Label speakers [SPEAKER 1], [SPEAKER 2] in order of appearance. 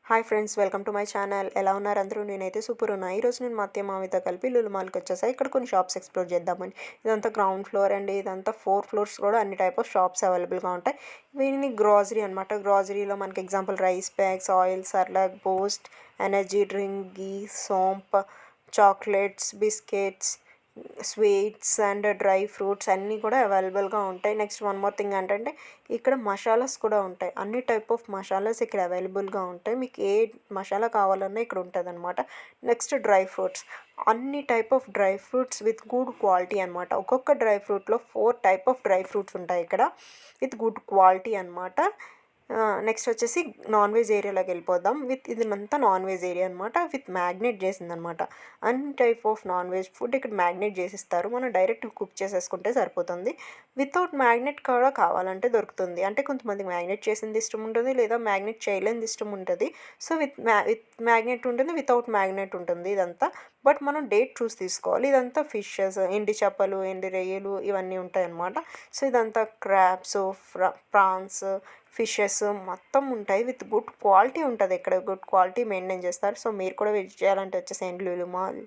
[SPEAKER 1] Hi friends, welcome to my channel. ఎలా ఉన్నారు అందరూ? నేనైతే సూపర్ ఉన్నా. ఈరోజు నేను మా అత్తయ్య మామయ్యతో కలిపి లులు మాల్కి వచ్చేసాయి. ఇక్కడ కొన్ని షాప్స్ ఎక్స్ప్లోర్ చేద్దామని. ఇదంతా గ్రౌండ్ ఫ్లోర్ అండి. ఇదంతా 4 ఫ్లోర్స్ కూడా అన్ని టైప్ ఆఫ్ షాప్స్ అవైలబుల్గా ఉంటాయి. వీటిని గ్రాసరీ అనమాట. గ్రాసరీలో మనకి example rice bags, oil, Cerelac, Boost, energy drink, ghee, soap, chocolates, biscuits, sweets and dry fruits అన్నీ కూడా అవైలబుల్గా ఉంటాయి. నెక్స్ట్ వన్ మోర్ థింగ్ ఏంటంటే ఇక్కడ మసాలాస్ కూడా ఉంటాయి. అన్ని టైప్ ఆఫ్ మసాలాస్ ఇక్కడ అవైలబుల్గా ఉంటాయి. మీకు ఏ మసాలా కావాలన్నా ఇక్కడ ఉంటుంది అనమాట. నెక్స్ట్ డ్రై ఫ్రూట్స్, అన్ని type of dry fruits with good quality అనమాట. ఒక్కొక్క డ్రై ఫ్రూట్లో 4 టైప్ ఆఫ్ డ్రై ఫ్రూట్స్ ఉంటాయి ఇక్కడ విత్ గుడ్ క్వాలిటీ అనమాట. నెక్స్ట్ వచ్చేసి నాన్ వెజ్ ఏరియాలోకి వెళ్ళిపోదాం. ఇదంతా నాన్ వెజ్ ఏరియా అనమాట. విత్ మ్యాగ్నేట్ చేసిందనమాట. అన్ని type of non veg food ఇక్కడ మ్యాగ్నేట్ చేసిస్తారు. మనం డైరెక్ట్ కుక్ చేసేసుకుంటే సరిపోతుంది. వితౌట్ మ్యాగ్నేట్ కూడా కావాలంటే దొరుకుతుంది. అంటే కొంతమందికి మ్యాగ్నేట్ చేసింది ఇష్టం ఉంటుంది, లేదా మ్యాగ్నేట్ చేయలేనిది ఇష్టం ఉంటుంది. సో విత్ మ్యాగ్నేట్ ఉంటుంది, వితౌట్ మ్యాగ్నేట్ ఉంటుంది ఇదంతా. బట్ మనం డేట్ చూసి తీసుకోవాలి. ఇదంతా ఫిషెస్, ఎండి చేపలు, ఎండి రొయ్యలు ఇవన్నీ ఉంటాయి అన్నమాట. సో ఇదంతా క్రాబ్స్, ప్రాన్స్, ఫిషెస్ మొత్తం ఉంటాయి. విత్ గుడ్ క్వాలిటీ ఉంటుంది. ఇక్కడ గుడ్ క్వాలిటీ మెయింటైన్ చేస్తారు. సో మీరు కూడా విజిట్ చేయాలంటే వచ్చేసేయండి లులు మాల్.